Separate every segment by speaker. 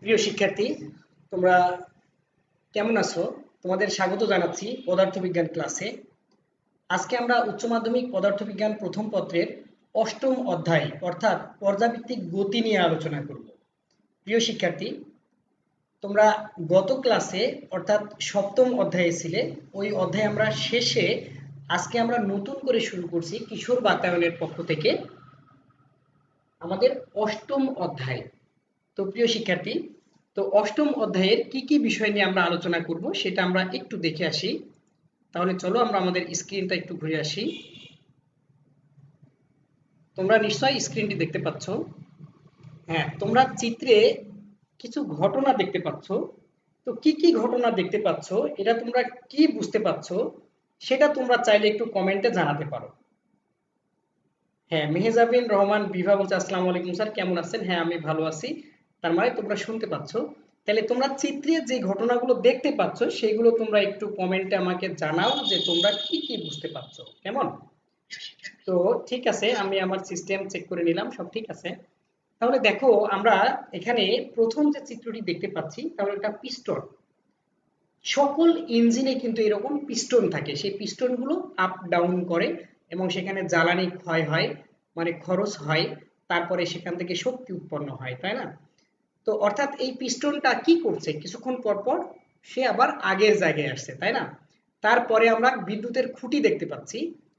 Speaker 1: প্রিয় শিক্ষার্থী, তোমরা কেমন আছো? তোমাদের স্বাগত জানাচ্ছি পদার্থবিজ্ঞান ক্লাসে। আজকে আমরা উচ্চ মাধ্যমিক পদার্থবিজ্ঞান প্রথম পত্রের অষ্টম অধ্যায় অর্থাৎ পর্যাবৃত্তিক গতি নিয়ে আলোচনা করব। প্রিয় শিক্ষার্থী, তোমরা গত ক্লাসে অর্থাৎ সপ্তম অধ্যায়ে ছিলে। ওই অধ্যায়ে আমরা শেষে আজকে আমরা নতুন করে শুরু করছি কিশোর বাতায়নের পক্ষ থেকে আমাদের অষ্টম অধ্যায়। তো প্রিয় শিক্ষার্থী, তো অষ্টম অধ্যায়ের কি কি বিষয় নিয়ে আমরা আলোচনা করব সেটা আমরা একটু দেখে আসি। তাহলে চলো আমরা আমাদের স্ক্রিনটা একটু ঘুরে আসি। তোমরা নিশ্চয়ই স্ক্রিনটি দেখতে পাচ্ছ। হ্যাঁ, তোমরা চিত্রে কিছু ঘটনা দেখতে পাচ্ছ। তো কি কি ঘটনা দেখতে পাচ্ছ, এটা তোমরা কি বুঝতে পাচ্ছ, সেটা তোমরা চাইলে একটু কমেন্টে জানাতে পারো। হ্যাঁ, মেহেজাবিন রহমান বিভা বলছে আসসালামু আলাইকুম স্যার, কেমন আছেন? হ্যাঁ, আমি ভালো আছি। তার মানে তোমরা শুনতে পাচ্ছ। তাহলে তোমরা চিত্রে যে ঘটনাগুলো দেখতে পাচ্ছ সেগুলো তোমরা একটু কমেন্টে আমাকে জানাও যে তোমরা কি কি বুঝতে পারছো। কেমন? তো ঠিক আছে, আমি আমার সিস্টেম চেক করে নিলাম, সব ঠিক আছে। তাহলে দেখো, আমরা এখানে প্রথম যে চিত্রটি দেখতে পাচ্ছি তাহলে এটা পিস্টন। সকল ইঞ্জিনে কিন্তু এরকম পিস্টন থাকে, সেই পিস্টনগুলো আপ ডাউন করে এবং সেখানে জ্বালানি ক্ষয় হয়, মানে খরচ হয়, তারপরে সেখান থেকে শক্তি উৎপন্ন হয়, তাই না? তো অর্থাৎ এই পিস্টনটা কি করছে, কিছুক্ষণ পর পর সে আবার আগের জায়গায় আসছে, তাই না? তারপরে আমরা বিদ্যুতের খুঁটি দেখতে পাচ্ছি।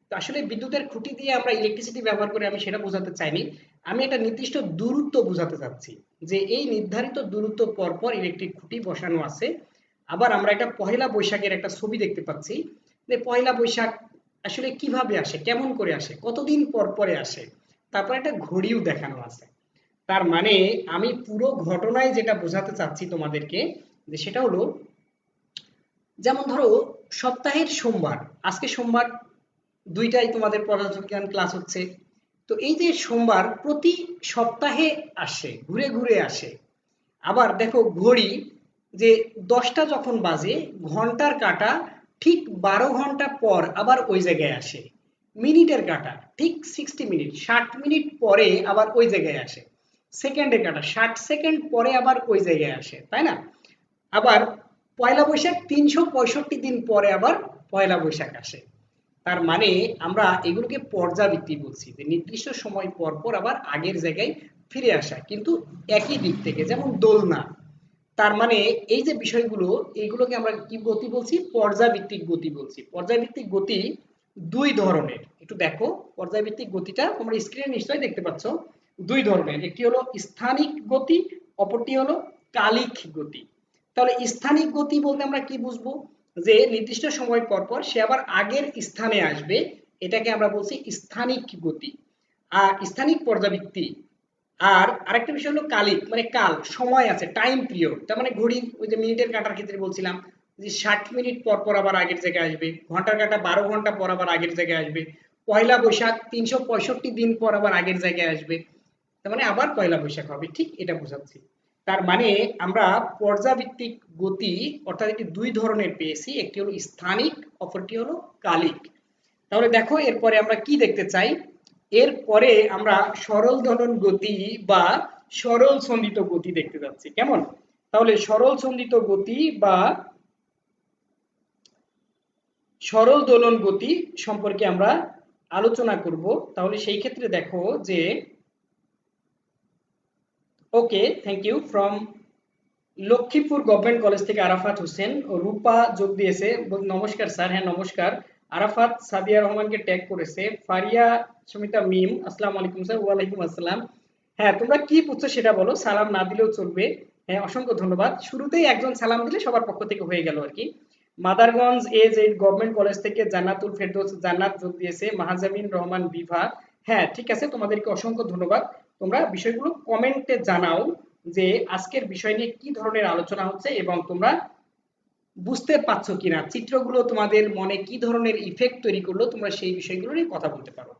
Speaker 1: তো আসলে বিদ্যুতের খুঁটি দিয়ে আমরা ইলেকট্রিসিটি ব্যবহার করে আমি সেটা বোঝাতে চাইনি। আমি একটা নির্দিষ্ট দূরত্ব বোঝাতে চাচ্ছি যে এই নির্ধারিত দূরত্ব পর পর ইলেকট্রিক খুঁটি বসানো আছে। আবার আমরা একটা পহেলা বৈশাখের একটা ছবি দেখতে পাচ্ছি যে পহেলা বৈশাখ আসলে কিভাবে আসে, কেমন করে আসে, কতদিন পর পরে আসে, তারপর একটা ঘড়িও দেখানো আছে। তার মানে আমি পুরো ঘটনায় যেটা বোঝাতে চাচ্ছি তোমাদেরকে, যে সেটা হলো, যেমন ধরো সপ্তাহের সোমবার, আজকে সোমবার, দুইটাই তোমাদের পদার্থবিজ্ঞান ক্লাস হচ্ছে। তো এই যে সোমবার প্রতি সপ্তাহে আসে, ঘুরে ঘুরে আসে। আবার দেখো ঘড়ি, যে 10টা যখন বাজে, ঘন্টার কাঁটা ঠিক 12 ঘন্টা পর আবার ওই জায়গায় আসে। মিনিটের কাঁটা ঠিক 60 মিনিট, 60 মিনিট পরে আবার ওই জায়গায় আসে। সেকেন্ডের কাঁটা 60 সেকেন্ড পরে আবার ওই জায়গায় আসে, তাই না? আবার পয়লা বৈশাখ 365 দিন পরে আবার পয়লা বৈশাখ আসে। তার মানে আমরা এগুলোকে পর্যাবৃত্তি বলছি, যে নির্দিষ্ট সময় পর পর আবার আগের জায়গায় ফিরে আসা, কিন্তু একই দিক থেকে, যেমন দোলনা। তার মানে এই যে বিষয়গুলো, এইগুলোকে আমরা কি গতি বলছি? পর্যাবৃত্তিক গতি বলছি। পর্যাবৃত্তিক গতি দুই ধরনের, একটু দেখো। পর্যাবৃত্তিক গতিটা তোমরা স্ক্রিনে নিশ্চয়ই দেখতে পাচ্ছ। দুই ধরনের, একটি হলো স্থানিক গতি, অপরটি হলো কালিক গতি। তাহলে স্থানিক গতি বলতে আমরা কি বুঝবো? যে নির্দিষ্ট সময় পর পর সে আবার আগের স্থানে আসবে, এটাকে আমরা বলছি স্থানিক গতি। আর স্থানিক পর্যাবৃত্তি। আর আরেকটা বিষয় হলো কালিক, মানে কাল, সময় আছে, টাইম পিরিয়ড। তার মানে ঘড়ির ওই যে মিনিটের কাঁটার ক্ষেত্রে বলছিলাম যে 60 মিনিট পর পর আবার আগের জায়গায় আসবে, ঘন্টার কাঁটা 12 ঘন্টা পর আবার আগের জায়গায় আসবে, পয়লা বৈশাখ 365 দিন পর আবার আগের জায়গায় আসবে। তার মানে আবার পয়লা বৈশাখ হবে, ঠিক এটা বোঝাচ্ছি। তার মানে আমরা পর্যাবৃত্তিক গতি অর্থাৎ এটি দুই ধরনের পেয়েছি, একটি হলো স্থানিক, অপরটি হলো কালিক। তাহলে দেখো এরপরে আমরা কি দেখতে চাই। এরপরে আমরা সরল দোলন গতি বা সরল সন্ধিত গতি দেখতে যাচ্ছি। কেমন? তাহলে সরল সন্ধিত গতি বা সরল দোলন গতি সম্পর্কে আমরা আলোচনা করব। তাহলে সেই ক্ষেত্রে দেখো যে, okay, thank you from Lakshmipur government college থেকে আরাফাত হোসেন ও রূপা যোগ দিয়েছে। নমস্কার স্যার। হ্যাঁ নমস্কার। আরাফাত সাদিয়া রহমানকে ট্যাগ করেছে। ফারিয়া সুমিতা মিম, আসসালামু আলাইকুম স্যার। ওয়ালাইকুম আসসালাম। হ্যাঁ, তোমরা কি বুঝছো সেটা বলো, সালাম না দিলেও চলবে। হ্যাঁ, অসংখ্য ধন্যবাদ। শুরুতেই একজন সালাম দিলে সবার পক্ষ থেকে হয়ে গেল আর কি। মাদারগঞ্জ এজ এইট গভর্নমেন্ট কলেজ থেকে জান্নাতুল ফেরদৌস জান্নাত যোগ দিয়েছে। মাহাজামিন রহমান বিভা। হ্যাঁ ঠিক আছে, তোমাদেরকে অসংখ্য ধন্যবাদ। তোমরা বিষয়গুলো কমেন্টে জানাও যে আজকের বিষয় নিয়ে কি ধরনের আলোচনা হচ্ছে এবং তোমরা বুঝতে পারছো কিনা, চিত্রগুলো তোমাদের মনে কি ধরনের ইফেক্ট তৈরি করলো, তোমরা সেই বিষয়গুলো নিয়ে কথা বলতে পারো।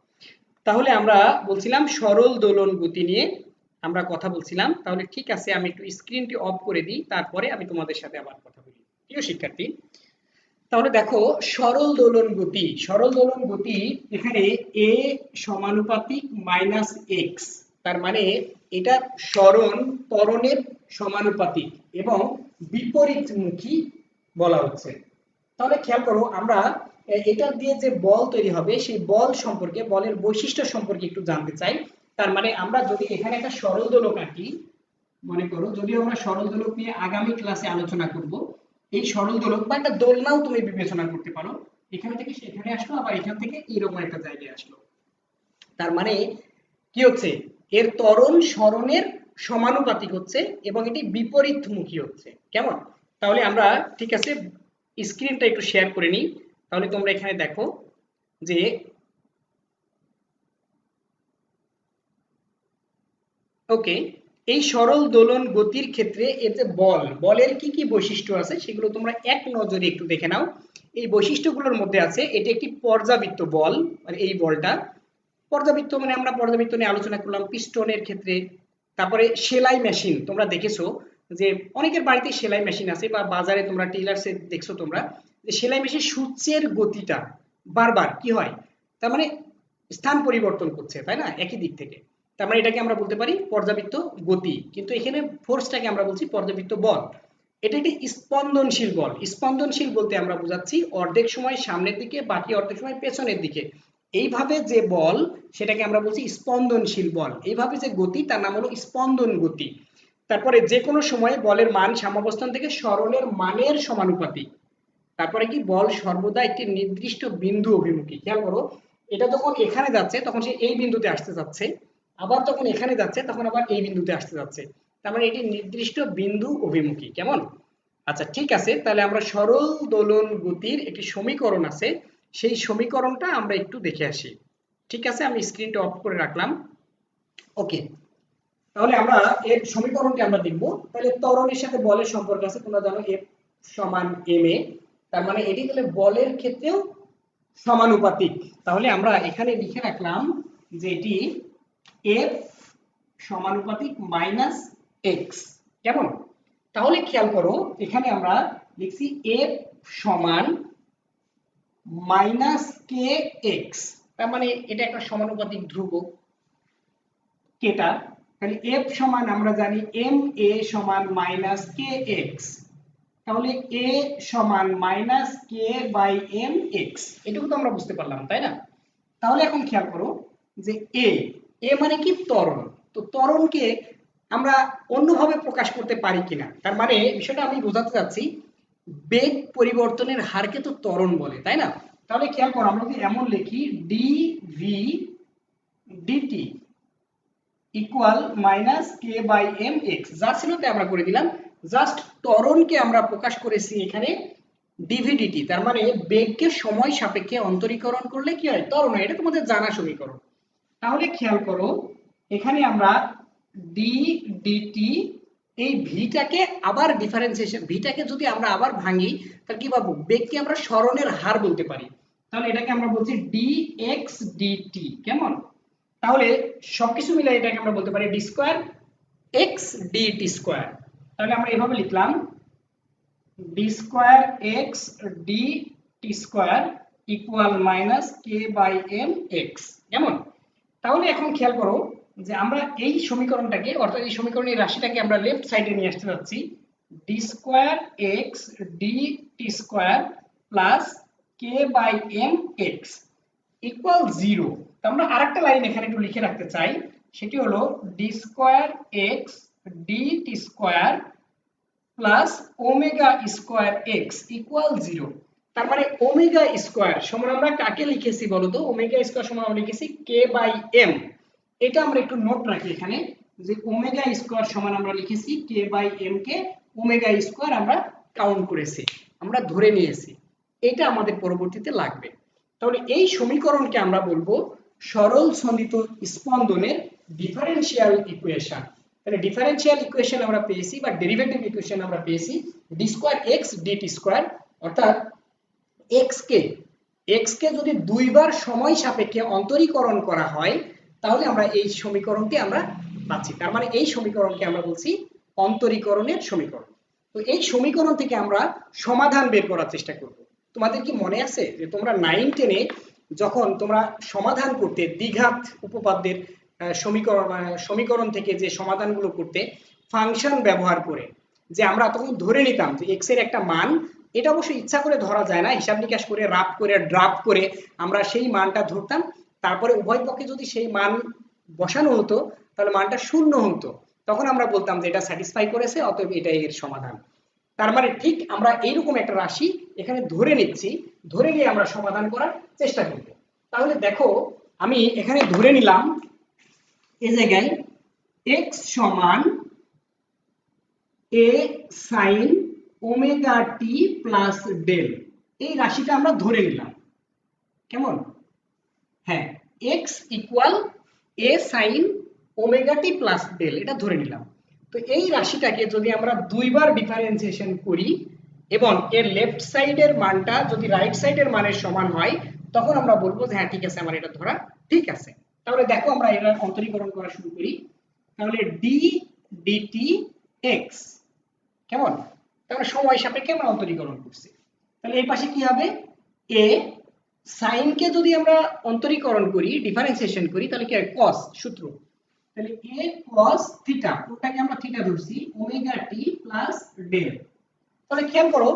Speaker 1: তাহলে আমরা বলছিলাম সরল দোলন গতি নিয়ে আমরা কথা বলছিলাম। তাহলে ঠিক আছে, আমি একটু স্ক্রিনটি অফ করে দিই, তারপরে আমি তোমাদের সাথে আবার কথা বলি। প্রিয় শিক্ষার্থী, তাহলে দেখো সরল দোলন গতি, সরল দোলন গতি এখানে এ সমানুপাতিক মাইনাস এক্স, তার মানে এটা সরণ ত্বরণের সমানুপাতিক এবং বিপরীতমুখী বলা হচ্ছে। তাহলে খেয়াল করো, আমরা এটা দিয়ে যে বল তৈরি হবে সেই বল সম্পর্কে, বলের বৈশিষ্ট্য সম্পর্কে একটু জানতে চাই। তার মানে আমরা যদি এখানে একটা সরল দোলক আঁকি, মনে করো, যদিও আমরা সরল দোলক নিয়ে আগামী ক্লাসে আলোচনা করব, এই সরল দোলক বা একটা দোলনাও তুমি বিবেচনা করতে পারো, এখান থেকে সেখানে আসলো, আবার এখান থেকে এরকম একটা জায়গায় আসলো। তার মানে কি হচ্ছে, এর ত্বরণ সরণের সমানুপাতিক হচ্ছে এবং এটি বিপরীতমুখী হচ্ছে। কেমন? তাহলে আমরা, ঠিক আছে, স্ক্রিনটা একটু শেয়ার করে নিই। তাহলে তোমরা এখানে দেখো যে ওকে, এই সরল দোলন গতির ক্ষেত্রে এর যে বলের কি কি বৈশিষ্ট্য আছে সেগুলো তোমরা এক নজরে একটু দেখে নাও। এই বৈশিষ্ট্যগুলোর মধ্যে আছে এটি একটি পর্যাবৃত্ত বল, মানে এই বলটা পর্যাবৃত্ত, মানে আমরা পর্যাবৃত্ত নিয়ে আলোচনা করলাম পিস্টনের ক্ষেত্রে। তারপরে সেলাই মেশিন, তোমরা দেখেছো যে অনেকের বাড়িতে সেলাই মেশিন আছে বা বাজারে তোমরা টেইলার্সে দেখছো তোমরা, যে সেলাই মেশিন সূচের গতিটা বারবার কি হয়, তার মানে স্থান পরিবর্তন করছে, তাই না, একই দিক থেকে। তার মানে এটাকে আমরা বলতে পারি পর্যাবৃত্ত গতি, কিন্তু এখানে ফোর্সটাকে আমরা বলছি পর্যাবৃত্ত বল। এটা একটি স্পন্দনশীল বল। স্পন্দনশীল বলতে আমরা বোঝাচ্ছি অর্ধেক সময় সামনের দিকে, বাকি অর্ধেক সময় পেছনের দিকে। এইভাবে যে বল সেটাকে আমরা বলছি স্পন্দনশীল বল। এইভাবে যে গতি তার নাম হলো স্পন্দন গতি। তারপরে যে কোনো সময় বলের মান সাম্যাবস্থান থেকে সরণের মানের সমানুপাতিক। তারপরে কি, বল সর্বদা একটি নির্দিষ্ট বিন্দু অভিমুখী। খেয়াল করো, এটা যখন এখানে যাচ্ছে তখন সে এই বিন্দুতে আসতে যাচ্ছে, আবার তখন এখানে যাচ্ছে তখন আবার এই বিন্দুতে আসতে যাচ্ছে। তার মানে এটি নির্দিষ্ট বিন্দু অভিমুখী। কেমন? আচ্ছা ঠিক আছে, তাহলে আমরা সরল দোলন গতির একটি সমীকরণ আছে, সেই সমীকরণটা আমরা একটু দেখে আসি। ঠিক আছে, আমি স্ক্রিনটা অফ করে রাখলাম। ওকে, তাহলে আমরা এর সমীকরণটি আমরা দেখব। তাহলে ত্বরণের সাথে বলের সম্পর্ক আছে, তোমরা জানো F সমান ma। তার মানে এটি তাহলে বলের ক্ষেত্রেও সমানুপাতিক। তাহলে আমরা এখানে লিখে রাখলাম যে এটি F সমানুপাতিক মাইনাস এক্স। কেমন? তাহলে খেয়াল করো, এখানে আমরা লিখছি F সমান মাইনাস কে এক্স। তার মানে এটা একটা সমানুপাতিক ধ্রুবক কেটা। তাহলে F সমান আমরা জানি এম এ সমান মাইনাস কে এক্স। তাহলে a সমান minus k by m x, এটুকু তো আমরা বুঝতে পারলাম, তাই না? তাহলে এখন খেয়াল করো যে এ মানে কি, ত্বরণ। তো ত্বরণকে আমরা অন্যভাবে প্রকাশ করতে পারি কিনা, তার মানে বিষয়টা আমি বোঝাতে চাচ্ছি, বেগ পরিবর্তনের হারকে তো ত্বরণ বলে, তাই না? তাহলে খেয়াল করো, আমরা যদি এমন লিখি d v dt equal minus k by m x, যা ছিল তাই আমরা করে দিলাম। জাস্ট ত্বরণকে আমরা প্রকাশ করেছি এখানে ডিভিডিটি, তার মানে বেগকে সময় সাপেক্ষে অন্তরীকরণ করলে কি হয়, ত্বরণ হয়। এটা তোমাদের জানা সমীকরণ। তাহলে খেয়াল করো, এখানে আমরা ডি ডিটি, এই ভিটাকে আবার ডিফারেন্সিয়েশন, ভিটাকে যদি আমরা আবার ভাঙি তাহলে কি পাবো, বেগকে আমরা সরণের হার বলতে পারি। তাহলে এটাকে আমরা বলছি ডি এক্স ডিটি। কেমন? তাহলে সবকিছু মিলে এটাকে আমরা বলতে পারি d square x dt square. তাহলে আমরা এভাবে লিখলাম d square x d t square equal minus k by m x. কেমন? তাহলে এখন খেয়াল করো যে আমরা এই সমীকরণটাকে, অর্থাৎ এই সমীকরণের রাশিটাকে আমরা লেফট সাইডে নিয়ে আসতে যাচ্ছি। D square x d t square plus k by m x equal zero. আমরা আরেকটা লাইন এখানে একটু লিখে রাখতে চাই, সেটি হলো D square x d t square plus omega square x equal zero. তার মানে ওমেগা স্কোয়ার সমান আমরা কাকে লিখেছি বলতো, ওমেগা স্কোয়ার সমান আমরা লিখেছি কে বাই এম। এটা আমরা একটু নোট রাখি এখানে, যে ওমেগা স্কোয়ার সমান আমরা লিখেছি কে বাই এম কে ওমেগা স্কোয়ার আমরা কাউন্ট করেছি, আমরা ধরে নিয়েছি। এটা আমাদের পরবর্তীতে লাগবে। তাহলে এই সমীকরণকে আমরা বলবো সরল সন্দিত স্পন্দনের ডিফারেনশিয়াল ইকুয়েশন। তাহলে ডিফারেনশিয়াল ইকুয়েশন আমরা পেয়েছি বা ডেরিভেটিভ ইকুয়েশন আমরা পেয়েছি d square x dt square, অর্থাৎ এক্স কে যদি দুইবার সময় সাপেক্ষে অন্তরীকরণ করা হয় তাহলে আমরা এই সমীকরণটি আমরা পাচ্ছি। তার মানে এই সমীকরণকে আমরা বলছি অন্তরীকরণের সমীকরণ। তো এই সমীকরণ থেকে আমরা সমাধান বের করার চেষ্টা করব। তোমাদের কি মনে আছে যে তোমরা 9-10 যখন তোমরা সমাধান করতে দ্বিঘাত উপপাদ্যের সমীকরণ থেকে যে সমাধানগুলো করতে ফাংশন ব্যবহার করে, যে আমরা তখন ধরে নিতাম যে এক্স এর একটা মান, এটা অবশ্যই ইচ্ছা করে ধরা যায় না, হিসাব নিকাশ করে রাফ করে ড্রাফট করে আমরা সেই মানটা ধরতাম, তারপরে উভয় পক্ষে যদি সেই মান বসানো হতো তাহলে মানটা শূন্য হতো, তখন আমরা বলতাম যে এটা স্যাটিসফাই করেছে, অতএব এটা এর সমাধান। তার মানে ঠিক আমরা এইরকম একটা রাশি এখানে ধরে নিচ্ছি, ধরে নিয়ে আমরা সমাধান করার চেষ্টা করব। তাহলে দেখো আমি এখানে ধরে নিলাম এই জায়গায় x সমান a sin omega t plus del, এই রাশিটা আমরা ধরে নিলাম। কেমন? হ্যাঁ, x equal a sin omega t plus del, এটা ধরে নিলাম। তো এই রাশিটাকে যদি আমরা দুইবার ডিফারেন্সিয়েশন করি এবং এর লেফট সাইডের মানটা যদি রাইট সাইডের মানের সমান হয়, তখন আমরা বলবো যে হ্যাঁ ঠিক আছে, আমার এটা ধরা ঠিক আছে। তাহলে দেখো আমরা এর অন্তরীকরণ করা শুরু করি। তাহলে d dt x, কেমন? তাহলে সময় সাপেক্ষে আমরা অন্তরীকরণ করছি। তাহলে এই পাশে কি হবে? a sin কে যদি আমরা অন্তরীকরণ করি, ডিফারেন্সিয়েশন করি, তাহলে কি হয়? cos, সূত্র। তাহলে a cos থিটা, ওটাকে আমরা থিটা ধরছি, ওমেগা টি প্লাস ডেল। তাহলে খেয়াল করো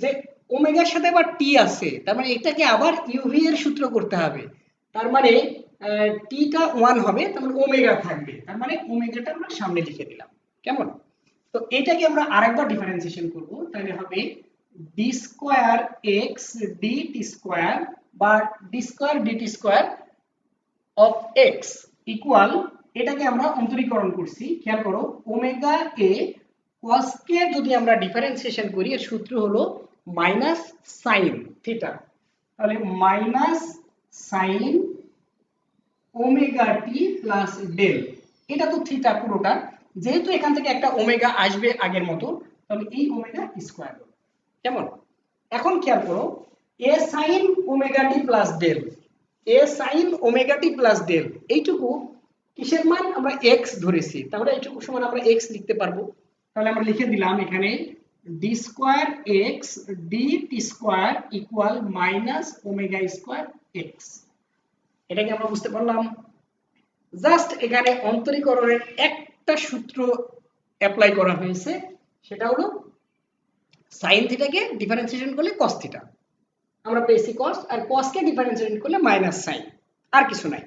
Speaker 1: যে ওমেগার সাথে আবার টি আছে, তার মানে এটাকে আবার ইউভি এর সূত্র করতে হবে। তার মানে টিটা 1 হবে, তার মানে ওমেগা থাকবে, তার মানে ওমেগাটা আমরা সামনে লিখে দিলাম। কেমন? তো এটাকে আমরা আরেকবার ডিফারেন্সিয়েশন করব, তাহলে হবে d square x dt square বা d square dt square of x equal, এটাকে আমরা অন্তরীকরণ করছি। খেয়াল করো ওমেগা এ cos কে যদি আমরা ডিফারেন্সিয়েশন করি, এর সূত্র হলো মাইনাস সাইন থিটা। তাহলে minus sine omega t plus del, এটা তো থিটা পুরোটা, যেহেতু এখান থেকে একটা ওমেগা আসবে আগের মতো, তাহলে এই ওমেগা স্কয়ার। কেমন? এখন খেয়াল করো এ sign omega t plus del, এ sign omega t plus del, এইটুকু কিসের মান? আমরা x ধরেছি, তাহলে এইটুকু সমান আমরা x লিখতে পারবো। তাহলে আমরা লিখে দিলাম এখানে ডি স্কয়ার এক্স ডি টি square equal minus omega square x. এটাকে আমরা বুঝতে পারলাম। জাস্ট এখানে অন্তরীকরণের একটা সূত্র অ্যাপ্লাই করা হয়েছে, সেটা হলো সাইন থিটাকে ডিফারেন্সিয়েশন করলে cos থিটা, আমরা পেয়েছি cos, আর cos কে ডিফারেন্সিয়েশন করলে মাইনাস সাইন, আর কিছু নাই।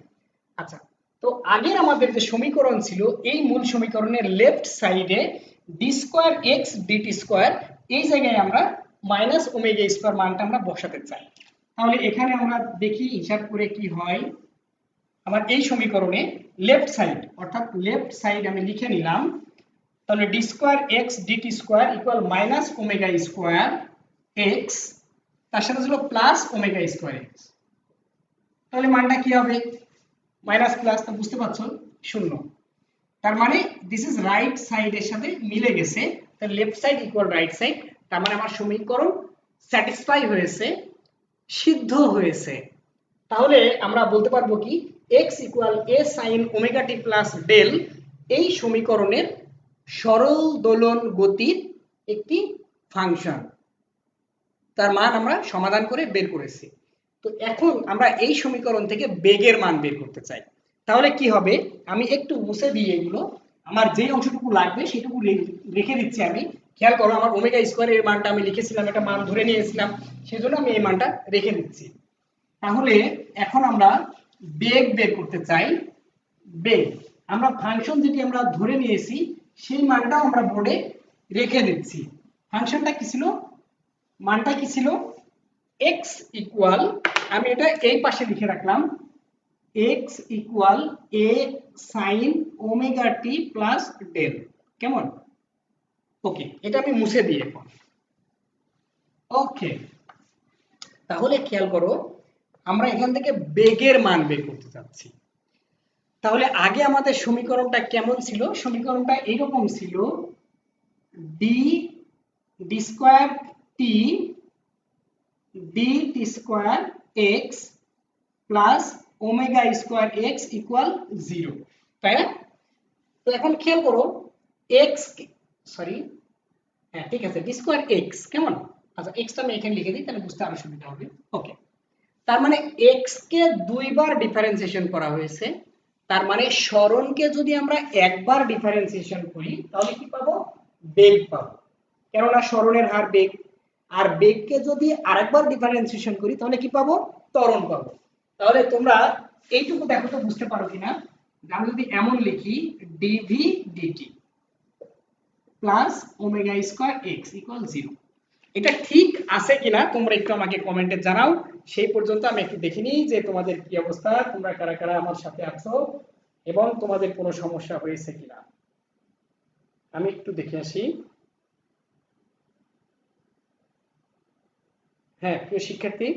Speaker 1: আচ্ছা, তো আগের আমাদের যে সমীকরণ ছিল, এই মূল সমীকরণের লেফট সাইডে d square x dt square, এই জায়গায় আমরা মাইনাস ওমেগা স্কয়ার মানটা আমরা বসাতে চাই। তাহলে এখানে আমরা দেখি হিসাব করে কি হয়। আমার এই সমীকরণে লেফট সাইড, অর্থাৎ লেফট সাইড আমি লিখে নিলাম, তাহলে d square x dt square equal minus omega square x, তার সাথে ছিল প্লাস ওমেগা স্কয়ার এক্স। তাহলে মানটা কি হবে? মাইনাস প্লাস, তো বুঝতে পারছো শূন্য। তার মানে দিস ইজ রাইট সাইডের সাথে মিলে গেছে, তাহলে left side equal right side, তার মানে আমার সমীকরণ স্যাটিসফাই হয়েছে, সিদ্ধ হয়েছে। তাহলে আমরা বলতে পারবো কি x equal a sin omega t plus del এই সমীকরণের সরল দোলন গতির একটি ফাংশন, তার মান আমরা সমাধান করে বের করেছি। তো এখন আমরা এই সমীকরণ থেকে বেগের মান বের করতে চাই। তাহলে কি হবে? আমি একটু মুছে দিয়ে এগুলো, আমার যে অংশটুকু লাগবে সেটুকু রেখে দিচ্ছি আমি। খেয়াল করো আমার ওমেগা স্কয়ারের মানটা আমি লিখেছিলাম, একটা মান ধরে নিয়েছিলাম, সেজন্য আমি এই মানটা রেখে দিচ্ছি। তাহলে এখন আমরা বেগ বের করতে চাই। বেগ আমরা ফাংশন যেটি আমরা ধরে নিয়েছি সেই মানটাও আমরা বোর্ডে রেখে দিচ্ছি। ফাংশনটা কি ছিল? মানটা কি ছিল? x ইকুয়াল, আমি এটা এই পাশে লিখে রাখলাম, x equal a sin omega t plus del. কেমন? ওকে, এটা আমি মুছে দিই এখন। ওকে, তাহলে খেয়াল করো আমরা এখান থেকে বেগের মান বের করতে চাচ্ছি। তাহলে আগে আমাদের সমীকরণটা কেমন ছিল? সমীকরণটা এইরকম ছিল, D D square T D T square x plus omega square x equal 0, তাই না? তো এখন খেয়াল করো এক্স, সরি, হ্যাঁ ঠিক আছে, ডি স্কয়ার এক্স। কেমন? আচ্ছা, এক্সটা আমি এখানে লিখে দিই, তাহলে বুঝতে আরো সুবিধা হবে। ওকে, তার মানে এক্স কে দুইবার ডিফারেন্সিয়েশন করা হয়েছে, তার মানে সরণকে যদি আমরা একবার ডিফারেন্সিয়েশন করি তাহলে কি পাবো? বেগ পাবো, কেননা সরণের হার বেগ। আর বেগকে যদি আরেকবার ডিফারেন্সিয়েশন করি তাহলে কি পাবো? ত্বরণ পাবো। তাহলে তোমরা এইটুকু দেখো তো বুঝতে পারো কিনা, আমি যদি এমন লিখি dv dt plus omega square x equal 0, এটা ঠিক আছে কিনা তোমরা একটু আমাকে কমেন্টে জানাও। সেই পর্যন্ত আমি একটু দেখে নিই যে তোমাদের কি অবস্থা, তোমরা কারা কারা আমার সাথে আছো এবং তোমাদের কোনো সমস্যা হয়েছে কিনা আমি একটু দেখে আসি। হ্যাঁ প্রিয় শিক্ষার্থী,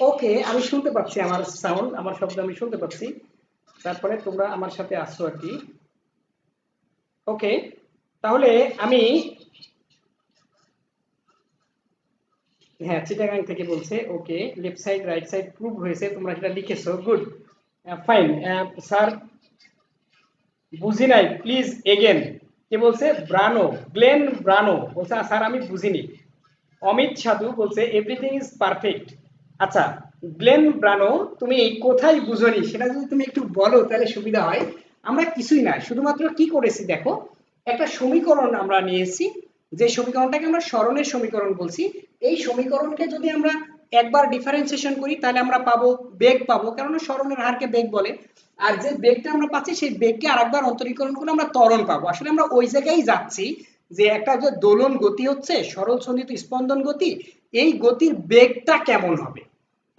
Speaker 1: ওকে আমি শুনতে পাচ্ছি, আমার সাউন্ড আমার শব্দ আমি শুনতে পাচ্ছি, তারপরে তোমরা আমার সাথে আসছো আর কি। ওকে তাহলে আমি, হ্যাঁ চিটাগাং থেকে বলছে, ওকে left side right side prove হয়েছে, তোমরা সেটা লিখেছো, গুড ফাইন। স্যার বুঝি নাই প্লিজ এগেন, কে বলছে? ব্রানো, গ্লেন ব্রানো বলছে স্যার আমি বুঝিনি। অমিত সাধু বলছে এভরিথিং ইজ পারফেক্ট। আচ্ছা গ্লেন ব্রানো, তুমি কোথায় বুঝনি সেটা যদি তুমি একটু বলো তাহলে সুবিধা হয়। আমরা কিছুই না, শুধুমাত্র কি করেছি দেখো, একটা সমীকরণ আমরা নিয়েছি, যে সমীকরণটাকে আমরা সরণের সমীকরণ বলছি। এই সমীকরণকে যদি আমরা একবার ডিফারেন্সিয়েশন করি তাহলে আমরা পাবো বেগ পাবো, কারণ সরণের হারকে বেগ বলে। আর যে বেগটা আমরা পাচ্ছি সেই বেগকে আরেকবার অন্তরীকরণ করে আমরা ত্বরণ পাবো। আসলে আমরা ওই জায়গায় যাচ্ছি যে একটা যে দোলন গতি হচ্ছে, সরল সন্ধিত স্পন্দন গতি, এই গতির বেগটা কেমন হবে,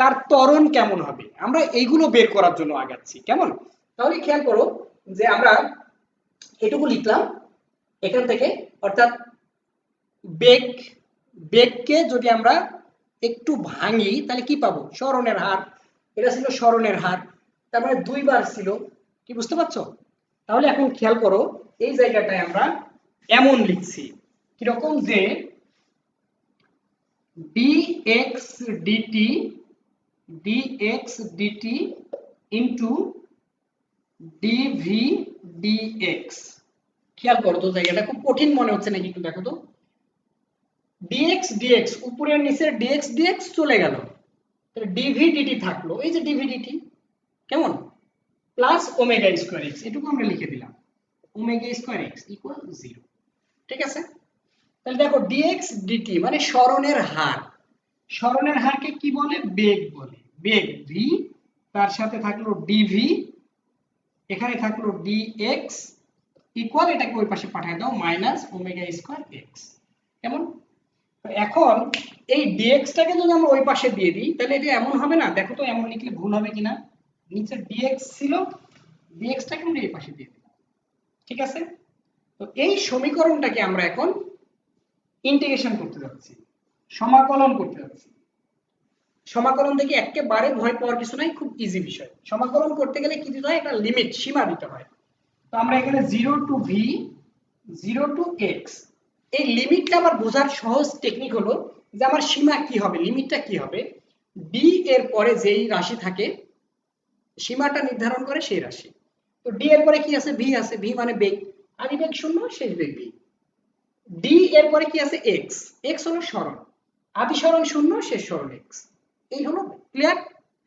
Speaker 1: তার ত্বরণ কেমন হবে, আমরা এইগুলো বের করার জন্য আগাচ্ছি, কেমন? তাহলে খেয়াল করো যে আমরা এটুকু লিখলাম এখান থেকে, অর্থাৎ বেগ, বেগকে যদি আমরা একটু ভাঙি তাহলে কি পাবো? সরণের হার। এটা ছিল সরণের হার, তার মানে দুইবার ছিল, কি বুঝতে পারছো? তাহলে এখন খেয়াল করো এই জায়গাটায় আমরা এমন লিখছি কিরকম, যে dx dt dx dt into dv dx। খেয়াল করো তো জায়গাটা খুব কঠিন মনে হচ্ছে নাকি, একটু দেখো তো। dx dx উপরের নিচের dx dx চলে গেল, তাহলে dv dt থাকলো, এই যে dv dt, কেমন? প্লাস ওমেগা স্কয়ার এক্স, এটুকু আমরা লিখে দিলাম, ওমেগা স্কয়ার এক্স ইকুয়াল 0, ঠিক আছে? তাহলে দেখো dx dt মানে সরণের হার, সরণের হারকে কি বলে? বেগ বলে, বেগ v, তার সাথে থাকলো dv, এখানে থাকলো dx ইকুয়াল, এটাকে ওই পাশে পাঠিয়ে দাও, মাইনাস ওমেগা স্কয়ার এক্স, কেমন? এখন এই dx টাকে যদি আমরা ওই পাশে দিয়ে দিই তাহলে এটা এমন হবে না, দেখো তো এমন লিখলে ভুল হবে কিনা। নিচে dx ছিল, dx টাকে আমরা এই পাশে দিয়ে দিলাম, ঠিক আছে? তো এই সমীকরণটাকে আমরা এখন ইন্টিগ্রেশন করতে যাচ্ছি, সমাকলন করতে যাচ্ছি। সমাকলন থেকে একেবারে ভয় পাওয়ার কিছু নাই, খুব ইজি বিষয়। সমাকলন করতে গেলে কি দিতে হয়? একটা লিমিট, সীমা দিতে হয়। তো আমরা এখানে 0 টু v 0 টু x, এই লিমিটটা আবার বোঝার সহজ টেকনিক হলো যে আমার সীমা কি হবে, লিমিটটা কি হবে, d এর পরে যেই রাশি থাকে সীমাটা নির্ধারণ করে সেই রাশি। তো d এর পরে কি আছে? v আছে, v মানে বেগ, আদি বেগ 0 শেষ বেগ v। d এর পরে কি আছে? x, x হলো সরণ, আদি সরণ 0 শেষ সরণ x। এই হলো, ক্লিয়ার?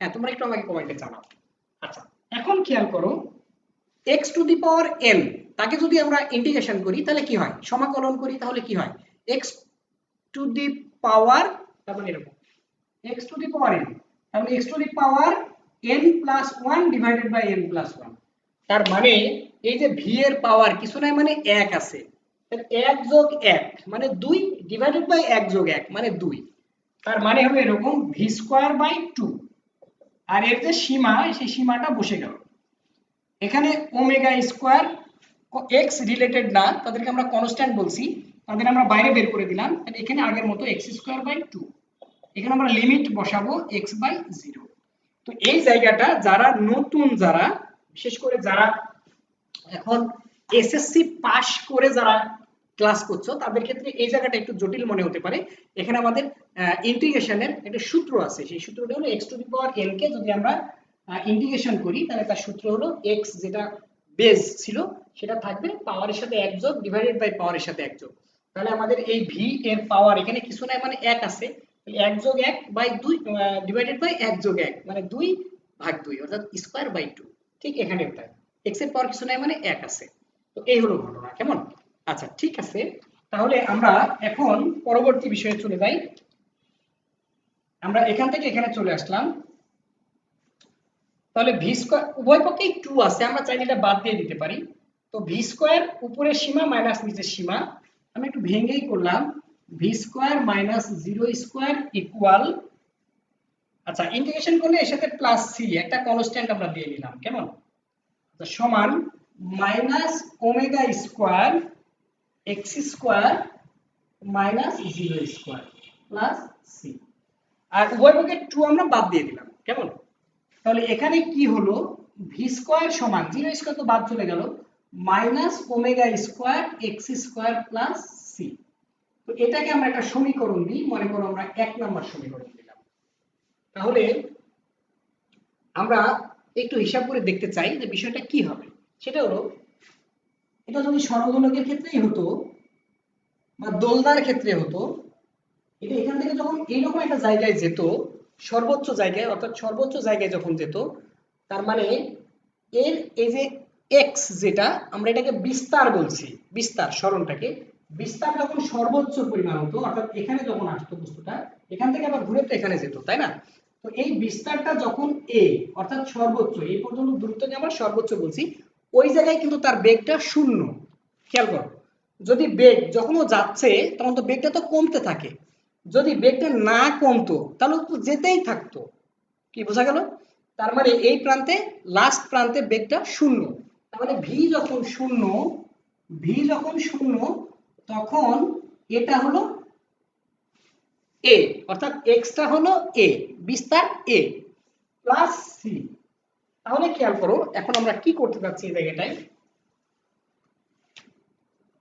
Speaker 1: হ্যাঁ তোমরা একটু আমাকে কমেন্টে জানাও। আচ্ছা এখন খেয়াল করো x to the power n, তাকে যদি আমরা ইন্টিগ্রেশন করি তাহলে কি হয়, সমাকলন করি তাহলে কি হয়, x টু দি পাওয়ার, তার মানে এরকম x to the power n, তাহলে x to the power n plus 1 divided by n plus 1। তার মানে এই যে v এর পাওয়ার কিছু নাই মানে 1 আছে, তাহলে 1 যোগ 1 মানে 2 ডিভাইডেড বাই 1 যোগ 1 মানে 2, তার মানে হবে এরকম v স্কয়ার বাই 2। আর এর যে সীমা, সেই সীমাটা বসে গেল এখানে, ওমেগা স্কয়ার এক্স রিলেটেড না, তাদেরকে আমরা কনস্ট্যান্ট বলছি, তাদের আমরা বাইরে বের করে দিলাম, তাহলে এখানে আগের মতো এক্স স্কয়ার বাই 2, এখানে আমরা লিমিট বসাবো x বাই 0। তো এই জায়গাটা যারা নতুন, যারা বিশেষ করে যারা এখন এসএসসি পাস করে যারা ক্লাস করছো তাদের ক্ষেত্রে এই জায়গাটা একটু জটিল মনে হতে পারে। এখানে আমাদের ইন্টিগ্রেশনের একটা সূত্র আছে, সেই সূত্রটা হলো x to the power n কে যদি আমরা ইন্টিগ্রেশন করি তাহলে তার সূত্র হলো x যেটা বেস ছিল সেটা থাকবে পাওয়ারের সাথে 1 যোগ ডিভাইডেড বাই পাওয়ারের সাথে 1 যোগ। তাহলে আমাদের এই v এর পাওয়ার এখানে কিছু নাই মানে 1 আছে, 1 যোগ 1 বাই 2 ডিভাইডেড বাই 1 যোগ 1 মানে 2 ভাগ 2 অর্থাৎ স্কয়ার বাই 2। ঠিক এখানেও তাই, x এর পাওয়ার কিছু নাই মানে 1 আছে। তো এই হলো ঘটনা, কেমন? আচ্ছা ঠিক আছে, তাহলে আমরা এখন পরবর্তী বিষয়ে চলে যাই। আমরা এখান থেকে এখানে চলে আসলাম। তাহলে ভি স্কয়ার উভয় পক্ষেই 2 আছে, আমরা চাইলে এটা বাদ দিয়ে দিতে পারি। তো ভি স্কয়ার উপরের সীমা মাইনাস নিচের সীমা, আমি একটু ভেঙেই করলাম, V square minus 0 square equal, আচ্ছা ইন্টিগ্রেশন করলে এর সাথে প্লাস সি একটা কনস্ট্যান্ট আমরা দিয়ে নিলাম, কেমন? তো সমান minus omega square x square minus 0 square plus c, আর উভয় পক্ষে 2 আমরা বাদ দিয়ে দিলাম, কেমন? তাহলে এখানে কি হলো, ভি স্কয়ার সমান 0 স্কয়ার তো বাদ চলে গেল, minus omega square x square plus c. তো এটাকে আমরা একটা সমীকরণ দিই, মনে করো আমরা 1 নাম্বার সমীকরণ দিলাম। তাহলে আমরা একটু হিসাব করে দেখতে চাই যে বিষয়টা কি হবে। সেটা হলো, এটা যদি সরলদোলকের ক্ষেত্রেই হতো বা দোলনার ক্ষেত্রে হতো, এটা এখান থেকে যখন এইরকম একটা জায়গায় যেত, সর্বোচ্চ জায়গায়, অর্থাৎ সর্বোচ্চ জায়গায় যখন যেত, তার মানে এর এই যে x যেটা আমরা এটাকে বিস্তার বলছি, বিস্তার সরণটাকে বিস্তার যখন সর্বোচ্চ পরিমাণ হতো, অর্থাৎ এখানে যখন আসতো বস্তুটা, এখান থেকে আবার ঘুরে তো এখানে যেত, তাই না? তো এই বিস্তারটা যখন a অর্থাৎ সর্বোচ্চ, এই পর্যন্ত দূরত্বকে আমরা সর্বোচ্চ বলছি, ওই জায়গায় কিন্তু তার বেগটা শূন্য। খেয়াল করো, যদি বেগ যখন ও যাচ্ছে তখন তো বেগটা তো কমতে থাকে, যদি বেগটা না কমতো তাহলে তো যেতেই থাকতো। কি বোঝা গেল? তার মানে এই প্রান্তে লাস্ট প্রান্তে বেগটা শূন্য, তার মানে ভি যখন শূন্য, ভি যখন শূন্য তখন এটা হলো এ, অর্থাৎ এক্সটা হলো এ, বিস্তার এ প্লাস সি। তাহলে খেয়াল করো এখন আমরা কি করতে যাচ্ছি এই জায়গাটায়,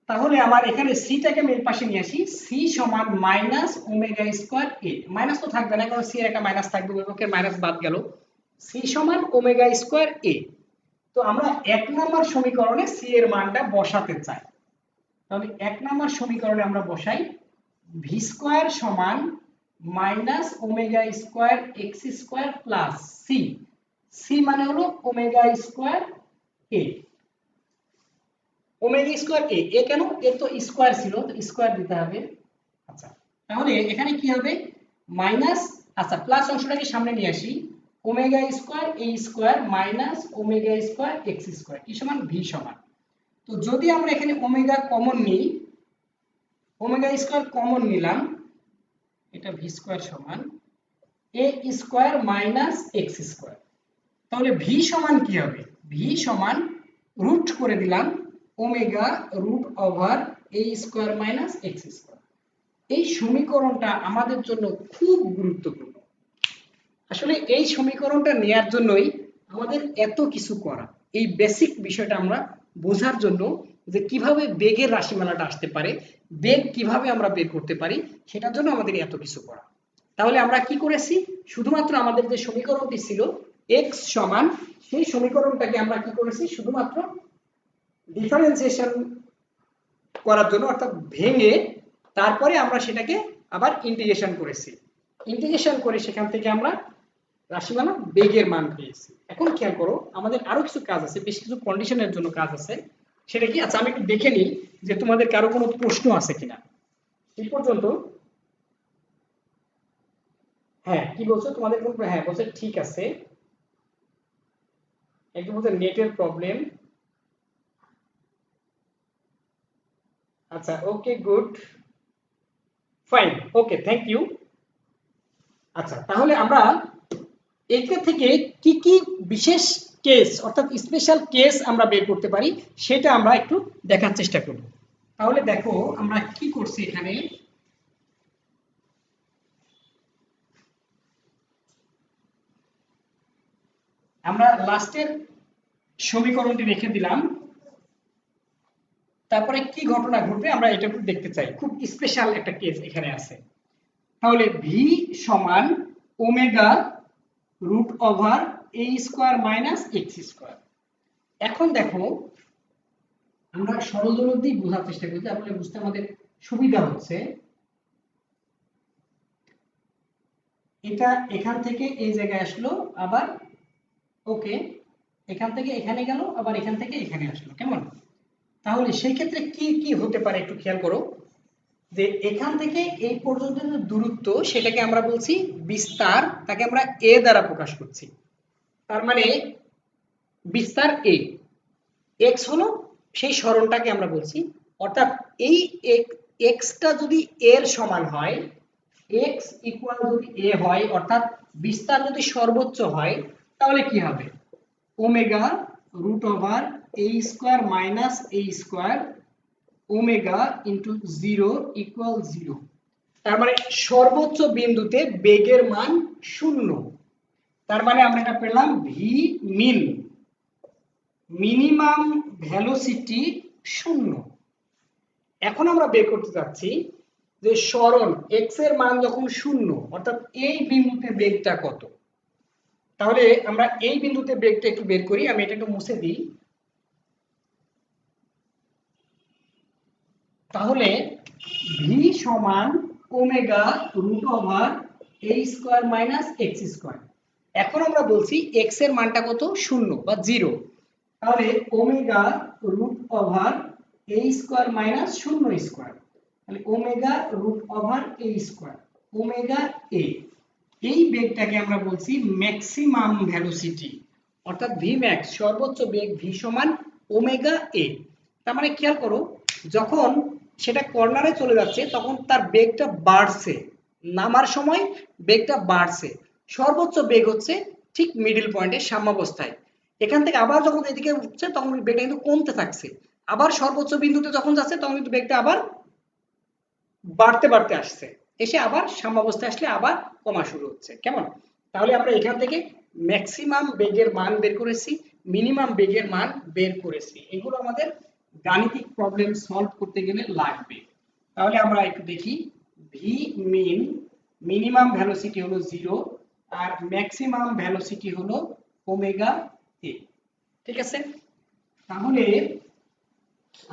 Speaker 1: তাহলে আমার এখানে সিটাকে আমি এর পাশে নিয়ে আসি, সি সমান মাইনাস ওমেগা স্কয়ার এ, মাইনাস তো থাকবে না কারণ সি এর একটা মাইনাস থাকবে, উভয়পক্ষের মাইনাস বাদ গেল, সি সমান ওমেগা স্কয়ার এ। তো আমরা 1 নম্বর সমীকরণে সি এর মানটা বসাতে চাই, তাহলে 1 নম্বর সমীকরণে আমরা বসাই ভি স্কয়ার সমান minus omega square x square plus c, c মানে হলো omega square a, omega square a, a কেন, এর তো স্কয়ার ছিল তো স্কয়ার দিতে হবে। আচ্ছা তাহলে এখানে কি হবে, মাইনাস, আচ্ছা প্লাস অংশটাকে সামনে নিয়ে আসি, omega square a square minus omega square x square কি সমান ভি সমান, তো যদি আমরা এখানে ওমেগা কমন নিই, ওমেগা স্কয়ার কমন নিলাম, এটা ভি স্কয়ার সমান a square minus x square, তাহলে ভি সমান কি হবে, ভি সমান রুট করে দিলাম omega root over a square minus x square. এই সমীকরণটা আমাদের জন্য খুব গুরুত্বপূর্ণ, আসলে এই সমীকরণটা নেয়ার জন্যই আমাদের এত কিছু করা, এই বেসিক বিষয়টা আমরা বোঝার জন্য যে কিভাবে বেগের রাশিমালাটা আসতে পারে, বেগ কিভাবে আমরা বের করতে পারি, সেটার জন্য আমাদের এত কিছু করা। তাহলে আমরা কি করেছি, শুধুমাত্র আমাদের যে সমীকরণটি ছিল x সমান, সেই সমীকরণটাকে আমরা কি করেছি, শুধুমাত্র ডিফারেন্সিয়েশন করার জন্য, অর্থাৎ ভেঙে তারপরে আমরা সেটাকে আবার ইন্টিগ্রেশন করেছি, ইন্টিগ্রেশন করে সেখান থেকে আমরা রাশিমালা বেগের মান পেয়েছি। এখন খেয়াল করো আমাদের আরো কিছু কাজ আছে, বেশ কিছু কন্ডিশনের জন্য কাজ আছে, সেটা কি, আচ্ছা আমি একটু দেখে নিই যে তোমাদের কারো কোনো প্রশ্ন আছে কিনা এই পর্যন্ত। হ্যাঁ কি বলছো, তোমাদের কোন, হ্যাঁ বলছে ঠিক আছে, একটু বলছে নেটের প্রবলেম, আচ্ছা okay good fine okay thank you. আচ্ছা তাহলে আমরা এটা থেকে কি কি বিশেষ কেস অর্থাৎ স্পেশাল কেস আমরা বের করতে পারি সেটা আমরা একটু দেখার চেষ্টা করব। তাহলে দেখো আমরা কি করছি এখানে, আমরা লাস্টের সমীকরণটি রেখে দিলাম, তারপরে কি ঘটনা ঘটবে আমরা এটা একটু দেখতে চাই, খুব স্পেশাল একটা কেস এখানে আছে। তাহলে ভি সমান omega root over a square minus x square. এখন দেখো আমরা সরল দোলক দিয়ে বোঝার চেষ্টা করছি, তাহলে বুঝতে আমাদের সুবিধা হচ্ছে। এটা এখান থেকে এই জায়গায় আসলো, আবার ওকে এখান থেকে এখানে গেল, আবার এখান থেকে এখানে আসলো, কেমন? তাহলে সেই ক্ষেত্রে কি কি হতে পারে একটু খেয়াল করো, যে এখান থেকে এই পর্যন্ত যে দূরত্ব সেটাকে আমরা বলছি বিস্তার, তাকে আমরা এ দ্বারা প্রকাশ করছি। তার মানে বিস্তার এ, এক্স হলো সেই সরণটাকে আমরা বলছি, অর্থাৎ এই এক্সটা যদি এর সমান হয়, এক্স ইকুয়াল যদি এ হয়, অর্থাৎ বিস্তার যদি সর্বোচ্চ হয়, তাহলে কি হবে? Omega root over a square minus a square omega into zero equal zero. তার মানে সর্বোচ্চ বিন্দুতে বেগের মান শূন্য। তার মানে আমরা এটা পেলাম ভি মিন, মিনিমাম ভেলোসিটি শূন্য। এখন আমরা বের করতে যাচ্ছি যে সরণ এক্স এর মান যখন শূন্য, অর্থাৎ এই বিন্দুতে বেগটা কত। তাহলে আমরা এই বিন্দুতে বেগটা একটু বের করি, আমি এটা একটু মুছে দিই। তাহলে ভি সমান omega root over a square minus x square. এখন আমরা বলছি এক্স এর মানটা কত? শূন্য বা জিরো। তাহলে omega root over a square minus শূন্য স্কোয়ার, তাহলে omega root over a square omega এ। এই বেগটাকে আমরা বলছি ম্যাক্সিমাম ভেলোসিটি, অর্থাৎ ভি ম্যাক্স সর্বোচ্চ বেগ ভি সমান ওমেগা এ। তার মানে খেয়াল করো, যখন সেটা কর্নারে চলে যাচ্ছে তখন তার বেগটা বাড়ছে, নামার সময় বেগটা বাড়ছে, সর্বোচ্চ বেগ হচ্ছে ঠিক মিডল পয়েন্টের সাম্যাবস্থায়। এখান থেকে আবার যখন এদিকে উঠছে তখন বেগটা কিন্তু কমতে থাকছে, আবার সর্বোচ্চ বিন্দুতে যখন যাচ্ছে তখন কিন্তু বেগটা আবার বাড়তে বাড়তে আসছে, এসে আবার সাম্যাবস্থায় আসলে আবার কমা শুরু হচ্ছে, কেমন? তাহলে আমরা এখান থেকে ম্যাক্সিমাম বেগের মান বের করেছি, মিনিমাম বেগের মান বের করেছি। এগুলো আমাদের গাণিতিক প্রবলেম সলভ করতে গেলে লাগবে। তাহলে আমরা একটু দেখি, ভি মিন মিনিমাম ভেলোসিটি হলো 0 আর ম্যাক্সিমাম ভেলোসিটি হলো ওমেগা এ। ঠিক আছে, তাহলে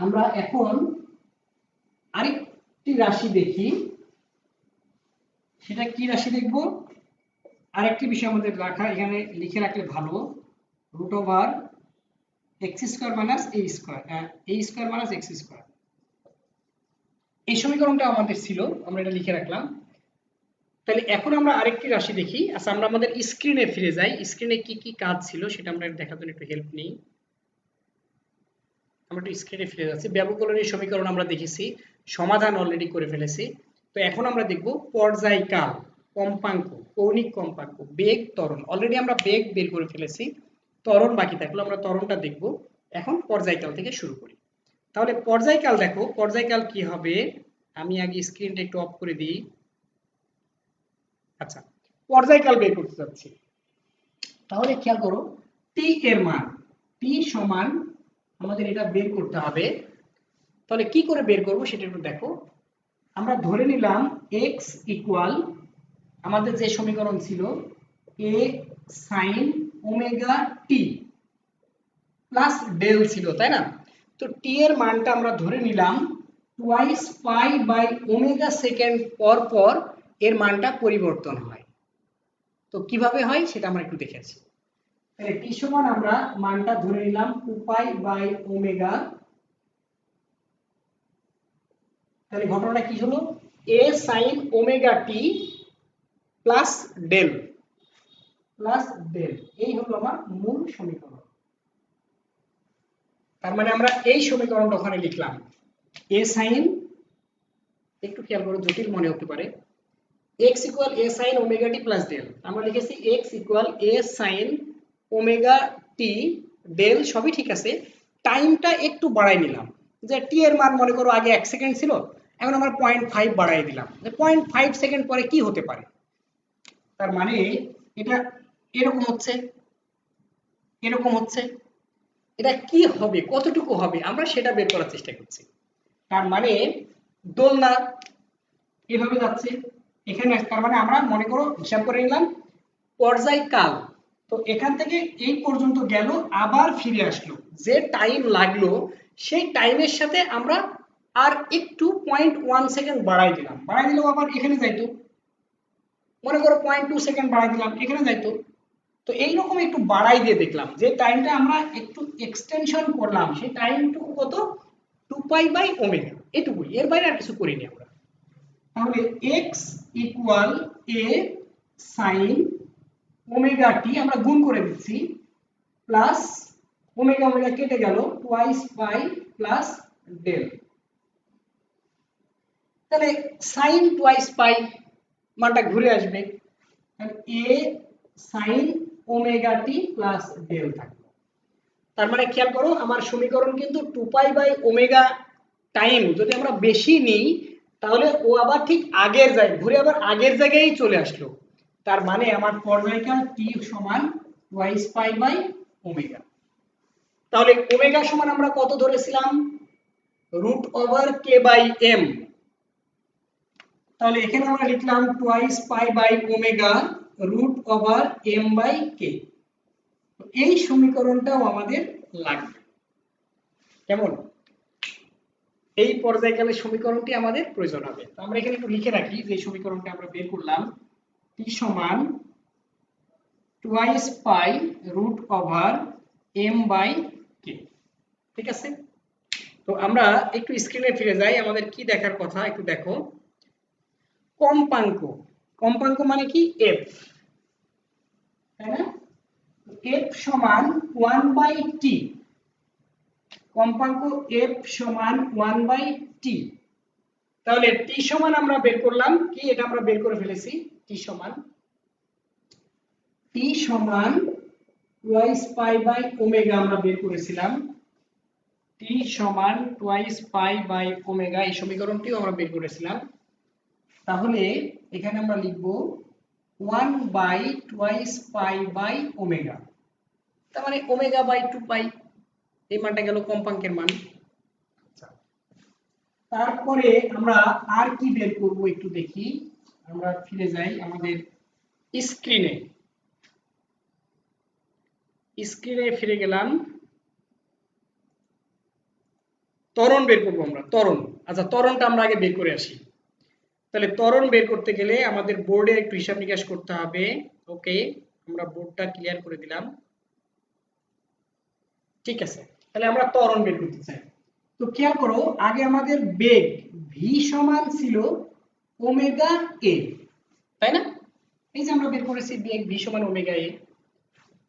Speaker 1: আমরা এখন আরেকটি রাশি দেখি, সেটা কি রাশি দেখব? আরেকটি বিষয় আমাদের রাখা এখানে লিখে রাখলে ভালো, root over x square minus a square, a square minus x square. এই সমীকরণটা আমাদের ছিল, আমরা এটা লিখে রাখলাম। তাহলে এখন আমরা আরেকটি রাশি দেখি। আচ্ছা, আমরা আমাদের স্ক্রিনে ফিরে যাই, স্ক্রিনে কি কি কাজ ছিল সেটা আমরা দেখার জন্য একটু হেল্প নিই। আমরা একটু স্ক্রিনে ফিরে যাচ্ছি। ব্যবকলনের সমীকরণ আমরা দেখেছি, সমাধান অলরেডি করে ফেলেছি। তো এখন আমরা দেখব পর্যায়কাল, কম্পাঙ্ক, কৌণিক কম্পাঙ্ক, বেগ, ত্বরণ। অলরেডি আমরা বেগ বের করে ফেলেছি, ত্বরণ বাকি থাকলো, আমরা ত্বরণটা দেখব। এখন পর্যায়কাল থেকে শুরু করি। তাহলে পর্যায়কাল দেখো, পর্যায়কাল কি হবে, আমি আগে স্ক্রিনটা একটু অফ করে দিই। আচ্ছা, পর্যায়কাল বের করতে যাচ্ছি। তাহলে খেয়াল করো, টি এর মান, টি সমান আমাদের এটা বের করতে হবে। তাহলে কি করে বের করব সেটা একটু দেখো। আমরা ধরে নিলাম x ইকুয়াল, আমাদের যে সমীকরণ ছিল a sin omega t plus del ছিল, তাই না? তো টি এর মানটা আমরা ধরে নিলাম twice pi by omega second পর পর এর মানটা পরিবর্তন হয়। তো কিভাবে হয় সেটা আমরা একটু দেখেছি। তাহলে টি সমান আমরা মানটা ধরে নিলাম 2 পাই বাই ওমেগা। তাহলে ঘটনাটা কি হলো, a sin omega t plus del, plus del, এই হলো আমার মূল সমীকরণ। তার মানে আমরা এই সমীকরণটা ওখানে লিখলাম, a sin, একটু খেয়াল করো জটিল মনে হতে পারে, x equal a sin omega t plus del. আমরা লিখেছি x equal a sin omega t del, সবই ঠিক আছে। টাইমটা একটু বাড়াই নিলাম, যে টি এর মান মনে করো আগে 1 সেকেন্ড ছিল, এখন আমরা 0.5 বাড়াই দিলাম, যে 0.5 সেকেন্ড পরে কি হতে পারে। তার মানে এটা এরকম হচ্ছে, এরকম হচ্ছে, এটা কি হবে, কতটুকু হবে, আমরা সেটা বের করার চেষ্টা করছি। তার মানে দোলনা এভাবে যাচ্ছে এখানে, তার মানে আমরা মনে করো হিসাব করে নিলাম পর্যায়কাল, তো এখান থেকে এই পর্যন্ত গেল, আবার ফিরে আসলো, যে টাইম লাগলো সেই টাইমের সাথে আমরা আর একটু 0.1 সেকেন্ড বাড়াই দিলাম, বাড়াই দিলেও আবার এখানে যাইতো, মনে করো 0.2 সেকেন্ড বাড়াই দিলাম, এখানে যাইতো। তো এইরকম একটু বাড়াই দিয়ে দেখলাম যে টাইমটা আমরা একটু এক্সটেনশন করলাম, সেই টাইমটুকু কত, 2π/ω, এটুকুই, এর বাইরে আর কিছু করিনি আমরা। তাহলে x equal a sine omega t, আমরা গুণ করে দিচ্ছি, প্লাস ওমেগা ওমেগা কেটে গেল, টুয়াইস পাই প্লাস ডেল। তাহলে সাইন টুয়াইস পাই মানটা ঘুরে আসবে, a sine omega t plus del থাকবে। তার মানে খেয়াল করো আমার সমীকরণ কিন্তু 2π/ω টাইম যদি আমরা বেশি নিই তাহলে ও আবার ঠিক আগের জায়গায় ঘুরে আবার আগের জায়গায় চলে আসলো। তার মানে আমার পর্যায়কাল t সমান টুয়াইস π/ω। তাহলে ওমেগা সমান আমরা কত ধরেছিলাম, √k/m। তাহলে এখানে আমরা লিখলাম টুয়াইস π/ω √m/k। এই সমীকরণটাও আমাদের লাগবে। কেমন, এই পর্যায়কালের সমীকরণটি আমাদের প্রয়োজন হবে। তো আমরা এখানে একটু লিখে রাখি যে সমীকরণটা আমরা বের করলাম, t সমান টুয়াইস পাই √m/k। ঠিক আছে, তো আমরা একটু স্ক্রিনে ফিরে যাই, আমাদের কি দেখার কথা একটু দেখো। কম্পাঙ্ক, কম্পাঙ্ক মানে কি, f, তাই না? f সমান 1/t, কম্পাঙ্ক f সমান 1/t। তাহলে t সমান আমরা বের করলাম কি, এটা আমরা বের করে ফেলেছি, t সমান টুয়াইস π/ω আমরা বের করেছিলাম, t সমান টুয়াইস π/ω, এই সমীকরণটিও আমরা বের করেছিলাম। তাহলে এখানে আমরা লিখব 1/টুয়াইস π/ω, তার মানে ω/2π, এই মানটা গেল কম্পাঙ্কের মান। তারপরে আমরা আর কি বের করব একটু দেখি, আমরা ফিরে যাই আমাদের স্ক্রিনে, স্ক্রিনে ফিরে গেলাম, ত্বরণ বের করবো আমরা, ত্বরণ। আচ্ছা ত্বরণটা আমরা আগে বের করে আসি। তাহলে ত্বরণ বের করতে গেলে আমাদের বোর্ডে একটু হিসাব নিকাশ করতে হবে। ওকে, আমরা বোর্ডটা ক্লিয়ার করে দিলাম। ঠিক আছে, তাহলে আমরা ত্বরণ বের করতে চাই। তো খেয়াল করো আগে আমাদের বেগ v সমান ছিল ওমেগা a, তাই না? এই যে আমরা বের করেছি বেগ v সমান ওমেগা a।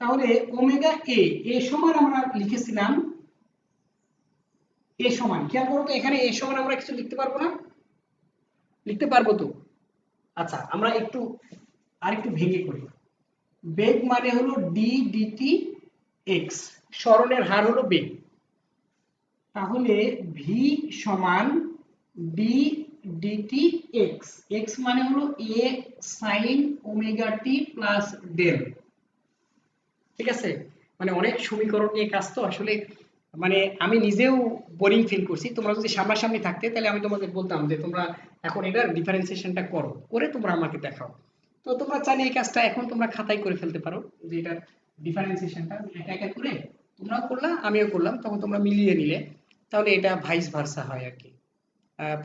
Speaker 1: তাহলে ওমেগা a, a সমান আমরা লিখেছিলাম a সমান, খেয়াল করো তো এখানে a সমান আমরা কিছু লিখতে পারবো না, লিখতে পারবো তো? আচ্ছা আমরা একটু আরেকটু ভেঙে করি। বেগ মানে হলো d dt x, সরণের হার হলো বেগ। তাহলে v সমান d dt x, x মানে হলো a sin omega t plus del. ঠিক আছে, মানে অনেক সমীকরণ নিয়ে কাজ তো আসলে, মানে আমি নিজেও বোরিং ফিল করছি। তোমরা যদি সামনাসামনি থাকতে তাহলে আমি তোমাদের বলতাম যে তোমরা এখন এটার ডিফারেন্সিয়েশনটা করো, করে তোমরা আমাকে দেখাও। তো তোমরা চাইলে এই কাজটা এখন তোমরা খাতায় করে ফেলতে পারো, যে এটার ডিফারেন্সিয়েশনটা একা একা করে তোমরাও করলা আমিও করলাম, তখন তোমরা মিলিয়ে নিলে, তাহলে এটা ভাইস ভার্সা হয় আর কি,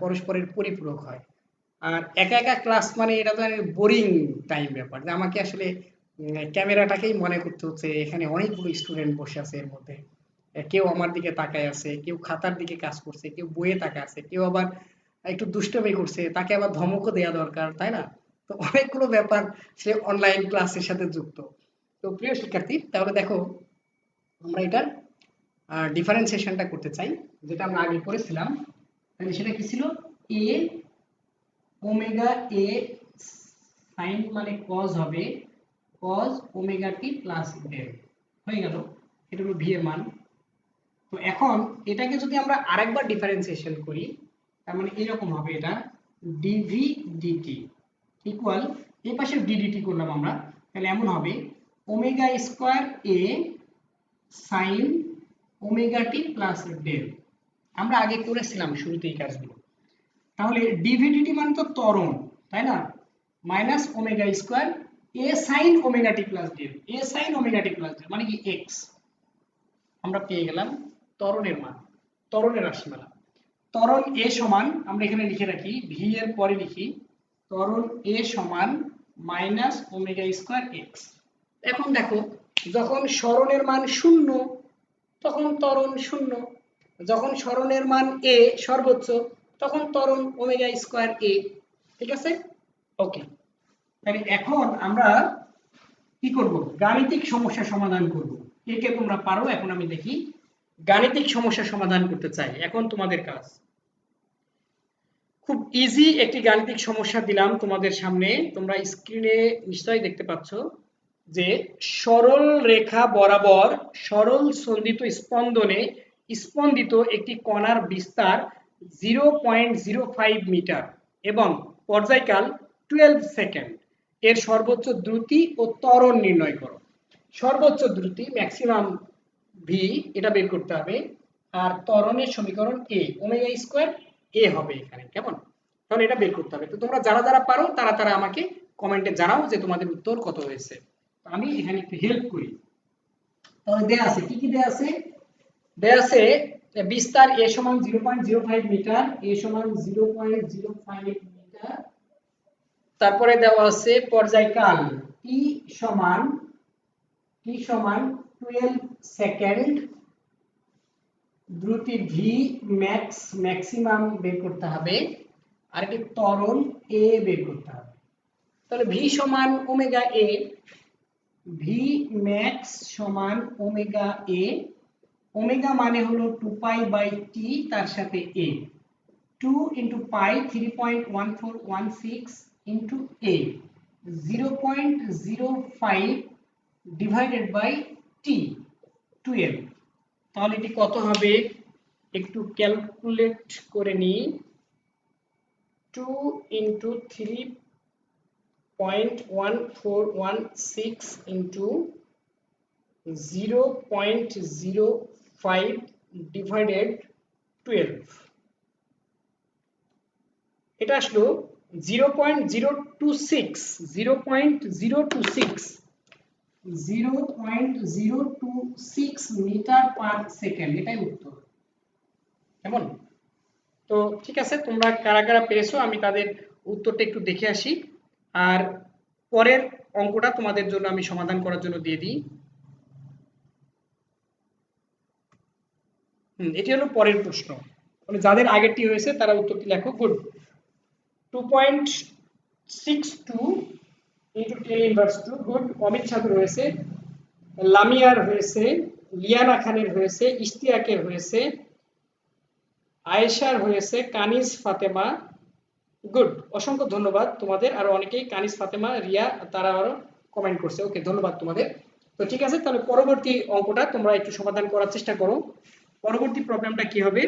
Speaker 1: পরস্পরের পরিপূরক হয়। আর একা একা ক্লাস মানে এটা তো বোরিং টাইম ব্যাপার, যে আমাকে আসলে ক্যামেরাটাকেই মনে করতে হচ্ছে এখানে অনেকগুলো স্টুডেন্ট বসে আছে, এর মধ্যে কেউ আমার দিকে তাকায় আছে, কেউ খাতার দিকে কাজ করছে, কেউ বইয়ে তাকায় আছে, কেউ আবার একটু দুষ্টমি করছে, তাকে আবার ধমকও দেওয়া দরকার, তাই না? তো অনেকগুলো ব্যাপার সে অনলাইন ক্লাসের সাথে যুক্ত। তো প্রিয় শিক্ষার্থী, তাহলে দেখো আমরা এটার ডিফারেন্সিয়েশনটা করতে চাই, যেটা আমরা আগে করেছিলাম। তাহলে সেটা কি ছিল, a ওমেগা a সাইন মানে cos হবে cos omega t plus del, হয়ে গেল, এটা হলো v এর মান। তো এখন এটাকে যদি আমরা আরেকবার ডিফারেন্সিয়েশন করি, তার মানে এরকম হবে, এটা dv dt ইকুয়াল, এই পাশে ddt করলাম আমরা, তাহলে এমন হবে omega square a sine omega t plus del. আমরা আগে করেছিলাম শুরুতে এই কাজগুলো। তাহলে dv dt মানে তো ত্বরণ, তাই না? Minus omega square a sine omega t plus del, a sine omega t plus del মানে কি x। আমরা পেয়ে গেলাম ত্বরণের মান, ত্বরণের রাশিমালা। ত্বরণ a সমান, আমরা এখানে লিখে রাখি, v এর পরে লিখি ত্বরণ a সমান মাইনাস ওমেগা স্কয়ার এক্স। এখন দেখো যখন সরণের মান 0 তখন ত্বরণ 0, যখন সরণের মান a সর্বোচ্চ তখন ত্বরণ ওমেগা স্কয়ার a। ঠিক আছে, ওকে। তাহলে এখন আমরা কি করব, গাণিতিক সমস্যা সমাধান করব। কে কে তোমরা পারো এখন আমি দেখি। গাণিতিক সমস্যা সমাধান করতে চাই, এখন তোমাদের কাজ। খুব ইজি একটি গাণিতিক সমস্যা দিলাম তোমাদের সামনে, তোমরা স্ক্রিনে নিশ্চয়ই দেখতে পাচ্ছ যে সরল রেখা বরাবর সরল সন্দিত স্পন্দনে স্পন্দিত একটি কণার বিস্তার 0.05 মিটার এবং পর্যায়কাল 12 সেকেন্ড, এর সর্বোচ্চ দ্রুতি ও ত্বরণ নির্ণয় করো। সর্বোচ্চ দ্রুতি ম্যাক্সিমাম ভি এটা বের করতে হবে, আর ত্বরণের সমীকরণ এ ওমেগা স্কয়ার এ হবে এখানে, কেমন? তাহলে এটা বের করতে হবে। তো তোমরা যারা যারা পারো তারা তারা আমাকে কমেন্টে জানাও যে তোমাদের উত্তর কত হয়েছে। তো আমি এখানে একটু হেল্প করি। তাহলে দেয়া আছে, কি কি দেয়া আছে? দেয়া আছে বিস্তার a সমান 0.05 মিটার, a সমান 0.05 মিটার। তারপরে দেওয়া আছে পর্যায়কাল t সমান 12 সেকেন্ড, দ্রুতি v ম্যাক্সিমাম বের করতে হবে, আর একটি ত্বরণ a বের করতে হবে। তাহলে v সমান ওমেগা a, v ম্যাক্স সমান ওমেগা a, ওমেগা মানে হলো 2 পাই বাই t তার সাথে a, 2 into pi 3.1416 into a, 0.05 divided by t 12। তাহলে এটি কত হবে একটু ক্যালকুলেট করে নিই। 2 ইনটু 3.1416 ইনটু 0.05 ডিভাইডেড 12, এটা আসলো 0.026 মিটার পার সেকেন্ড, এটাই উত্তর, কেমন? তো ঠিক আছে, তোমরা কারা কারা পেরেছো আমি তাদের উত্তরটা একটু দেখে আসি, আর পরের অঙ্কটা তোমাদের জন্য আমি সমাধান করার জন্য দিয়ে দিই। এটি হলো পরের প্রশ্ন, মানে যাদের আগেরটি হয়েছে তারা উত্তরটি লেখো। Good. 2.62 into 10 inverse 2, good. Amit সাধুর হয়েছে, লামিয়ার হয়েছে, লিয়ানা খানের হয়েছে, ইশতিয়াকের হয়েছে, আয়েশার হয়েছে, কানিজ ফাতেমা, গুড। অসংখ্য ধন্যবাদ তোমাদের, আরো অনেকেই কানিজ ফাতেমা, রিয়া তারা আরো কমেন্ট করছে, ওকে ধন্যবাদ তোমাদের। তো ঠিক আছে, তাহলে পরবর্তী অঙ্কটা তোমরা একটু সমাধান করার চেষ্টা করো। পরবর্তী প্রবলেমটা কি হবে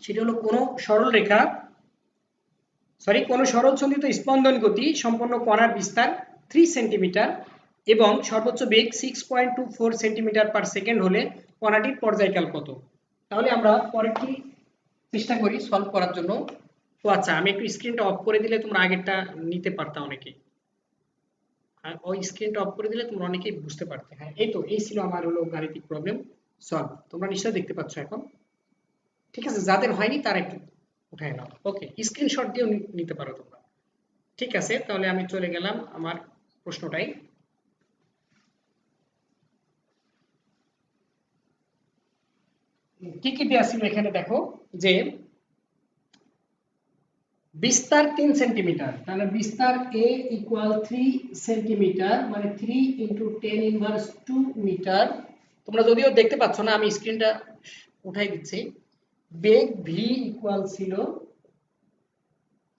Speaker 1: সেটা হলো কোনো সরল সন্দিত স্পন্দন গতি সম্পন্ন কণার বিস্তার 3 সেন্টিমিটার এবং সর্বোচ্চ বেগ 6.24 সেন্টিমিটার পার সেকেন্ড হলে কণাটির পর্যায়কাল কত? তাহলে আমরা পরেরটি চেষ্টা করি সলভ করার জন্য। তো আচ্ছা, আমি একটু স্ক্রিনটা অফ করে দিলে তোমরা আগেরটা নিতে পারতা অনেকেই, আর ওই স্ক্রিনটা অফ করে দিলে তোমরা অনেকেই বুঝতে পারতে। হ্যাঁ, এই তো, এই ছিল আমার হলো গাণিতিক প্রবলেম সলভ। তোমরা নিশ্চয়ই দেখতে পাচ্ছ এখন। ঠিক আছে, যাদের হয়নি তারা একটু উঠায় নাও, ওকে, স্ক্রিনশট দিয়েও নিতে পারো তোমরা। ঠিক আছে, তাহলে আমি চলে গেলাম আমার প্রশ্নটাই। কি কি দেয়া ছিল এখানে দেখো, যে বিস্তার 3 সেন্টিমিটার, তাহলে বিস্তার a ইকুয়াল 3 সেন্টিমিটার, মানে 3 ইন্টু 10 ইনভার্স 2 মিটার। তোমরা যদিও দেখতে পাচ্ছ না, আমি স্ক্রিনটা উঠাই দিচ্ছি। বেগ v ইকুয়াল ছিল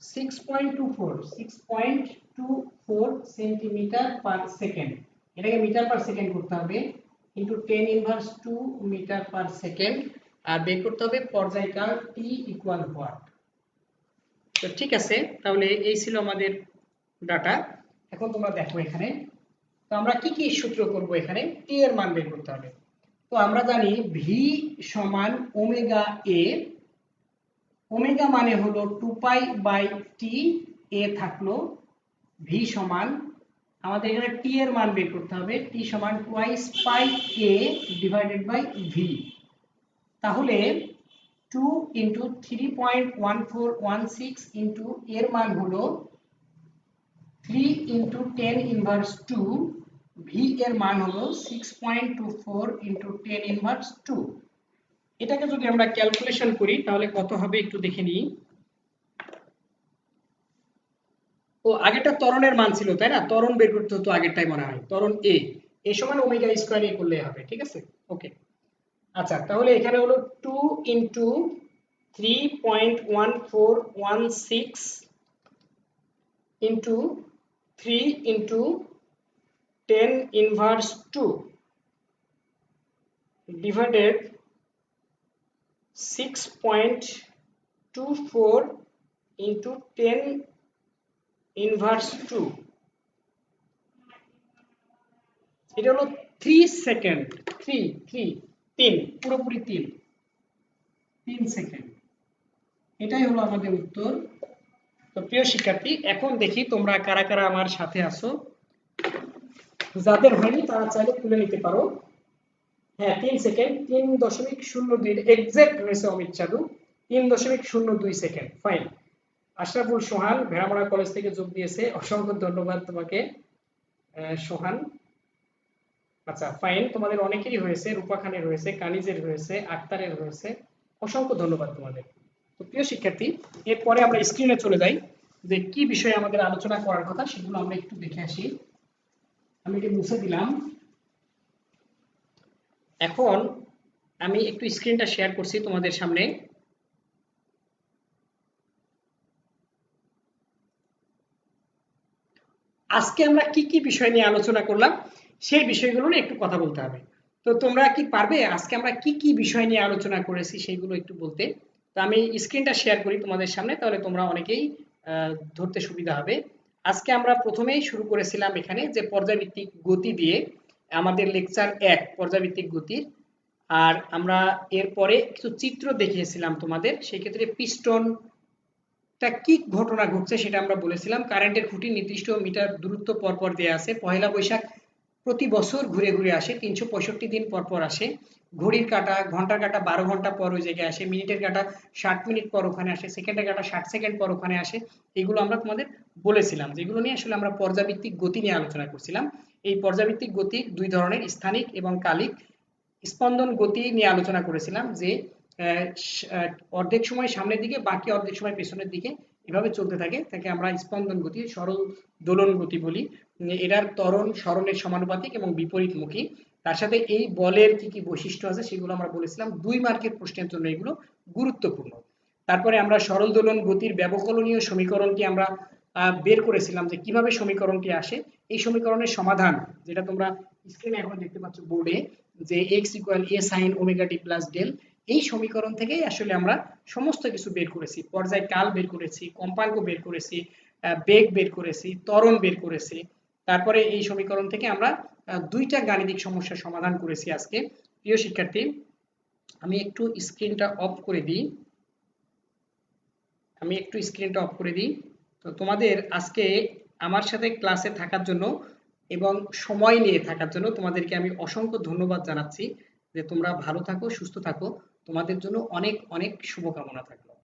Speaker 1: 6.24 সেন্টিমিটার পার সেকেন্ড, এটাকে মিটার পার সেকেন্ড করতে হবে, into 10 inverse 2 metre per second, আর বের করতে হবে পর্যায়কাল t ইকুয়াল হোয়াট। তো ঠিক আছে, তাহলে এই ছিল আমাদের ডাটা। এখন তোমরা দেখো এখানে, তো আমরা কি কি সূত্র করব, এখানে t এর মান বের করতে হবে। তো আমরা জানি v সমান ওমেগা a, ওমেগা মানে হলো 2 পাই বাই t, a থাকলো, v সমান আমাদের এখানে t এর মান বের করতে হবে, t সমান twice pi a divided by v। তাহলে 2 ইন্টু 3.1416 ইন্টু এর মান হলো 3 ইন্টু 10 ইনভার্স 2, ভি এর মান হলো 6.24 ইন্টু 10 ইনভার্স 2। এটাকে যদি আমরা ক্যালকুলেশন করি তাহলে কত হবে একটু দেখে নিই। ও আগেরটা ত্বরণের মান ছিল তাই না, ত্বরণ বের করতে হতো আগেরটাই মনে হয়, ত্বরণ এ সমান ওমেগা স্কয়ার এ করলে হবে, ঠিক আছে ওকে। আচ্ছা তাহলে এখানে হলো 2 into 3.1416 into 3 into 10 inverse 2 divided 6.24 into 10 inverse 2, এটা হলো 3 সেকেন্ড, 3 পুরোপুরি 3 সেকেন্ড। এটাই হলো আমাদের উত্তর। তো প্রিয় শিক্ষার্থী, এখন দেখি তোমরা কারা কারা আমার সাথে আছো। যাদের হয়নি তারা চাইলে তুলে নিতে পারো। হ্যাঁ 3 সেকেন্ড, 3.02 এক্সাক্ট হয়েছে অমিত চাদু, 3.02 সেকেন্ড। ফাইন। আশরাফুল সোহান ভেড়ামারা কলেজ থেকে যোগ দিয়েছে, অসংখ্য ধন্যবাদ তোমাকে সোহান। আচ্ছা ফাইন, তোমাদের অনেকেরই হয়েছে, রূপা খানের হয়েছে, কানিজের হয়েছে, আক্তারের হয়েছে, অসংখ্য ধন্যবাদ তোমাদের। তো প্রিয় শিক্ষার্থী, এরপরে আমরা স্ক্রিনে চলে যাই, যে কি বিষয়ে আমাদের আলোচনা করার কথা সেগুলো আমরা একটু দেখে আসি। আমি এটা মুছে দিলাম। এখন আমি একটু স্ক্রিনটা শেয়ার করছি তোমাদের সামনে। আজকে আমরা কি কি বিষয় নিয়ে আলোচনা করলাম সেই বিষয়গুলো নিয়ে একটু কথা বলতে হবে। তো তোমরা কি পারবে আজকে আমরা কি কি বিষয় নিয়ে আলোচনা করেছি সেইগুলো একটু বলতে? তো আমি স্ক্রিনটা শেয়ার করি তোমাদের সামনে, তাহলে তোমরা অনেকেই ধরতে সুবিধা হবে। আজকে আমরা প্রথমেই শুরু করেছিলাম এখানে যে পর্যায়ভিত্তিক গতি দিয়ে, আমাদের লেকচার 1 পর্যায়ভিত্তিক গতির। আর আমরা এরপরে কিছু চিত্র দেখিয়েছিলাম তোমাদের, সেই ক্ষেত্রে পিস্টন কি ঘটনা ঘটছে সেটা আমরা বলেছিলাম। কারেন্টের খুঁটি নির্দিষ্ট মিটার দূরত্ব পরপর দেয়া আছে। পহেলা বৈশাখ প্রতি বছর ঘুরে ঘুরে আসে, 365 দিন পর পর আসে। ঘড়ির কাঁটা, ঘন্টার কাঁটা 12 ঘন্টা পর ওই জায়গায় আসে, মিনিটের কাঁটা 60 মিনিট পর ওখানে আসে, সেকেন্ডের কাঁটা 60 সেকেন্ড পর ওখানে আসে। এগুলো আমরা তোমাদের বলেছিলাম, যেগুলো নিয়ে আসলে আমরা পর্যায়ভিত্তিক গতি নিয়ে আলোচনা করছিলাম। এই পর্যায়ভিত্তিক গতি দুই ধরনের, স্থানিক এবং কালিক। স্পন্দন গতি নিয়ে আলোচনা করেছিলাম যে অর্ধেক সময় সামনের দিকে, বাকি অর্ধেক সময় পেছনের দিকে এভাবে চলতে থাকে, তাকে আমরা স্পন্দন গতি, সরল দোলন গতি বলি। এটার ত্বরণ সরণের সমানুপাতিক এবং বিপরীতমুখী। তার সাথে এই বলের কি কি বৈশিষ্ট্য আছে সেগুলো আমরা বলেছিলাম, 2 মার্কের প্রশ্নের জন্য এগুলো গুরুত্বপূর্ণ। তারপরে আমরা সরল দোলন গতির ব্যবকলনীয় সমীকরণটি আমরা বের করেছিলাম, যে কিভাবে সমীকরণটি আসে। এই সমীকরণের সমাধান, যেটা তোমরা স্ক্রিনে এখন দেখতে পাচ্ছ বোর্ডে, যে x equal a sin omega t plus del, এই সমীকরণ থেকেই আসলে আমরা সমস্ত কিছু বের করেছি। পর্যায় কাল বের করেছি, কম্পাঙ্ক বের করেছি, বেগ বের করেছি, ত্বরণ বের করেছি। তারপরে এই সমীকরণ থেকে আমরা 2টা গাণিতিক সমস্যার সমাধান করেছি আজকে। প্রিয় শিক্ষার্থী, আমি একটু স্ক্রিনটা অফ করে দিই। তো তোমাদের আজকে আমার সাথে ক্লাসে থাকার জন্য এবং সময় নিয়ে থাকার জন্য তোমাদেরকে আমি অসংখ্য ধন্যবাদ জানাচ্ছি। যে তোমরা ভালো থাকো, সুস্থ থাকো, তোমাদের জন্য অনেক অনেক শুভকামনা থাকবে।